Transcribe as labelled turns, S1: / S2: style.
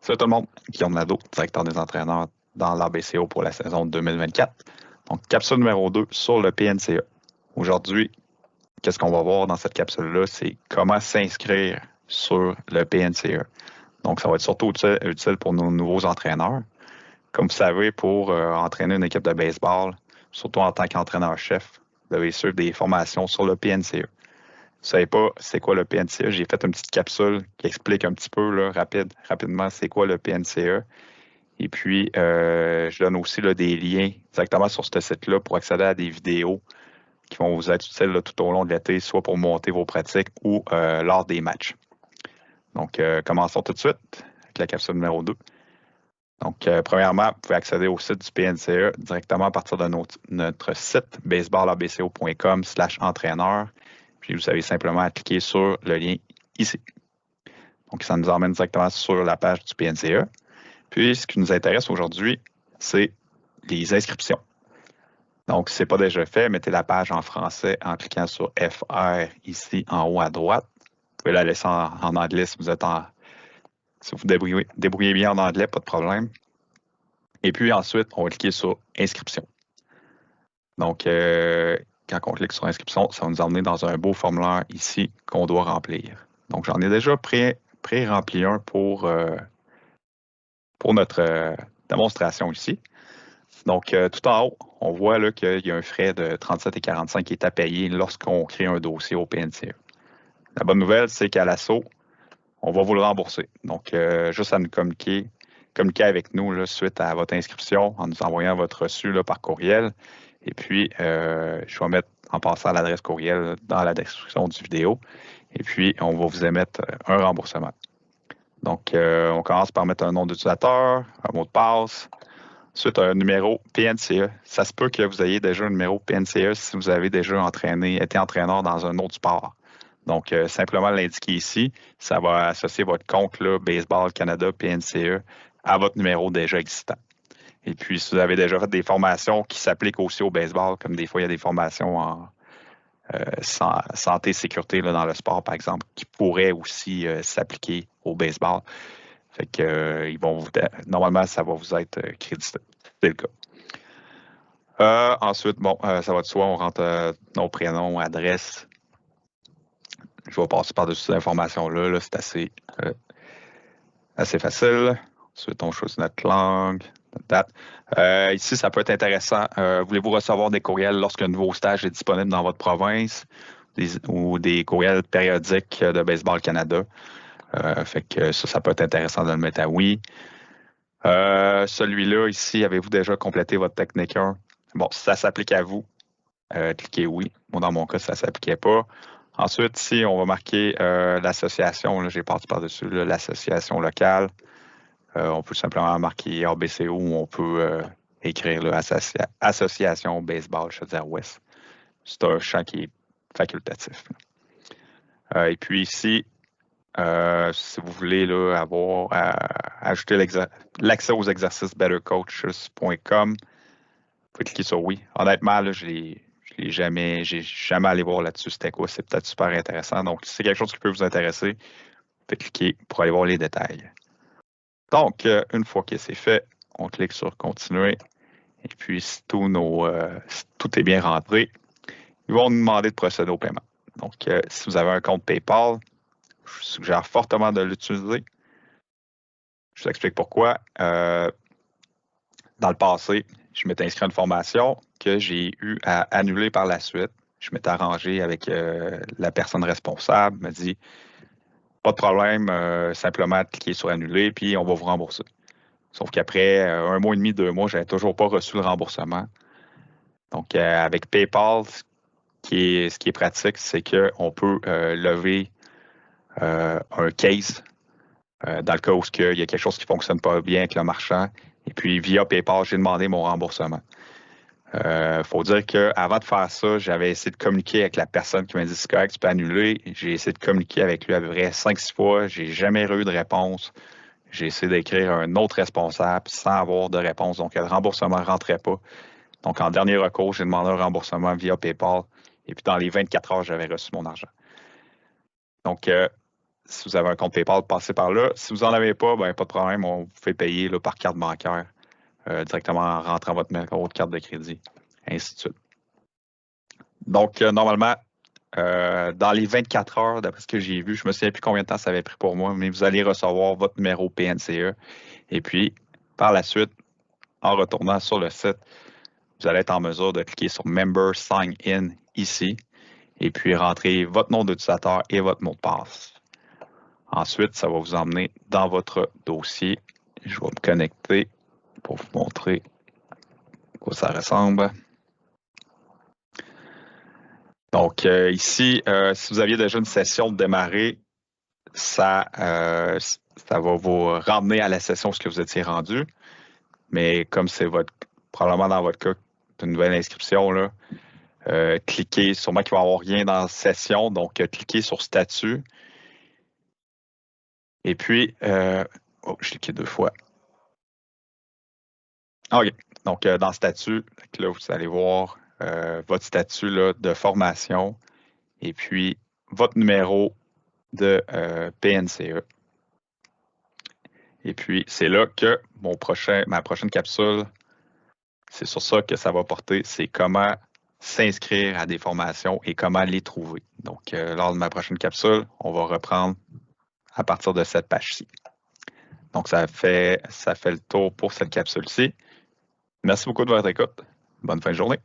S1: Salut tout le monde, Guillaume Nadeau, directeur des entraîneurs dans l'ABCO pour la saison 2024. Donc, capsule numéro 2 sur le PNCA. Aujourd'hui, qu'est-ce qu'on va voir dans cette capsule-là? C'est comment s'inscrire sur le PNCA. Donc, ça va être surtout utile pour nos nouveaux entraîneurs. Comme vous savez, pour entraîner une équipe de baseball, surtout en tant qu'entraîneur-chef, vous devez suivre des formations sur le PNCA. Vous ne savez pas c'est quoi le PNCA, j'ai fait une petite capsule qui explique un petit peu là, rapidement c'est quoi le PNCA. Et puis, je donne aussi là, des liens directement sur ce site-là pour accéder à des vidéos qui vont vous être utiles là, tout au long de l'été, soit pour monter vos pratiques ou lors des matchs. Donc, commençons tout de suite avec la capsule numéro 2. Donc, premièrement, vous pouvez accéder au site du PNCA directement à partir de notre site baseballabco.com/entraîneur. Puis, vous avez simplement à cliquer sur le lien ici. Donc, ça nous emmène directement sur la page du PNCA. Puis, ce qui nous intéresse aujourd'hui, c'est les inscriptions. Donc, si ce n'est pas déjà fait, mettez la page en français en cliquant sur FR ici en haut à droite. Vous pouvez la laisser en anglais si vous êtes si vous débrouillez bien en anglais, pas de problème. Et puis ensuite, on va cliquer sur Inscription. Donc, quand on clique sur Inscription, ça va nous emmener dans un beau formulaire ici qu'on doit remplir. Donc, j'en ai déjà pré-rempli un pour notre démonstration ici. Donc, tout en haut, on voit qu'il y a un frais de 37,45 qui est à payer lorsqu'on crée un dossier au PNCA. La bonne nouvelle, c'est qu'à l'assaut, on va vous le rembourser. Donc, juste à nous communiquer avec nous là, suite à votre inscription en nous envoyant votre reçu là, par courriel. Et puis, je vais mettre en passant l'adresse courriel dans la description du vidéo. Et puis, on va vous émettre un remboursement. Donc, on commence par mettre un nom d'utilisateur, un mot de passe, ensuite un numéro PNCA. Ça se peut que vous ayez déjà un numéro PNCA si vous avez déjà été entraîneur dans un autre sport. Donc, simplement l'indiquer ici, ça va associer votre compte là, Baseball Canada PNCA à votre numéro déjà existant. Et puis, si vous avez déjà fait des formations qui s'appliquent aussi au baseball, comme des fois, il y a des formations en santé, sécurité là, dans le sport, par exemple, qui pourraient aussi s'appliquer au baseball. Fait que normalement, ça va vous être crédité. C'est le cas. Ensuite, bon, ça va de soi, on rentre nos prénoms, adresse. Je vais passer par-dessus ces informations-là. Là, c'est assez facile. Ensuite, on choisit notre langue, notre date. Ici, ça peut être intéressant. Voulez-vous recevoir des courriels lorsqu'un nouveau stage est disponible dans votre province ou des courriels périodiques de Baseball Canada? Fait que ça peut être intéressant de le mettre à oui. Celui-là, ici, avez-vous déjà complété votre technique 1? Bon, si ça s'applique à vous, cliquez oui. Moi, dans mon cas, ça ne s'appliquait pas. Ensuite, ici, on va marquer l'association. J'ai parti par-dessus l'association locale. On peut simplement marquer ABCO ou on peut écrire Association Baseball Chaudière-Ouest. C'est un champ qui est facultatif. Et puis ici, si vous voulez là, ajouter l'accès aux exercices bettercoaches.com, vous pouvez cliquer sur oui. Honnêtement, là, j'ai jamais allé voir là-dessus c'était quoi. C'est peut-être super intéressant. Donc, si c'est quelque chose qui peut vous intéresser, vous pouvez cliquer pour aller voir les détails. Donc, une fois que c'est fait, on clique sur continuer. Et puis, si tout est bien rentré, ils vont nous demander de procéder au paiement. Donc, si vous avez un compte PayPal, je vous suggère fortement de l'utiliser. Je vous explique pourquoi. Dans le passé, je m'étais inscrit à une formation que j'ai eu à annuler par la suite. Je m'étais arrangé avec la personne responsable, me dit pas de problème, simplement cliquer sur annuler, puis on va vous rembourser. Sauf qu'après 1 mois et demi, 2 mois, je n'avais toujours pas reçu le remboursement. Donc, avec PayPal, ce qui est pratique, c'est qu'on peut lever un case dans le cas où il y a quelque chose qui ne fonctionne pas bien avec le marchand. Et puis, via PayPal, j'ai demandé mon remboursement. Faut dire qu'avant de faire ça, j'avais essayé de communiquer avec la personne qui m'a dit c'est correct, tu peux annuler. J'ai essayé de communiquer avec lui à peu près 5-6 fois. J'ai jamais eu de réponse. J'ai essayé d'écrire un autre responsable sans avoir de réponse. Donc, le remboursement ne rentrait pas. Donc, en dernier recours, j'ai demandé un remboursement via PayPal. Et puis, dans les 24 heures, j'avais reçu mon argent. Donc, si vous avez un compte PayPal, passez par là. Si vous n'en avez pas, ben, pas de problème, on vous fait payer là, par carte bancaire directement en rentrant votre numéro de carte de crédit, ainsi de suite. Donc, normalement, dans les 24 heures, d'après ce que j'ai vu, je ne me souviens plus combien de temps ça avait pris pour moi, mais vous allez recevoir votre numéro PNCE. Et puis, par la suite, en retournant sur le site, vous allez être en mesure de cliquer sur Member Sign In ici et puis rentrer votre nom d'utilisateur et votre mot de passe. Ensuite, ça va vous emmener dans votre dossier. Je vais me connecter pour vous montrer à quoi ça ressemble. Donc ici, si vous aviez déjà une session de démarrer, ça va vous ramener à la session où vous étiez rendu. Mais comme c'est probablement dans votre cas, une nouvelle inscription, là, cliquez, sûrement qu'il va y avoir rien dans session, donc cliquez sur statut. Et puis, je cliqué 2 fois. OK. Donc, dans statut, là, vous allez voir votre statut là, de formation et puis votre numéro de PNCE. Et puis, c'est là que ma prochaine capsule, c'est sur ça que ça va porter, c'est comment s'inscrire à des formations et comment les trouver. Donc, lors de ma prochaine capsule, on va reprendre à partir de cette page-ci. Donc, ça fait le tour pour cette capsule-ci. Merci beaucoup de votre écoute. Bonne fin de journée.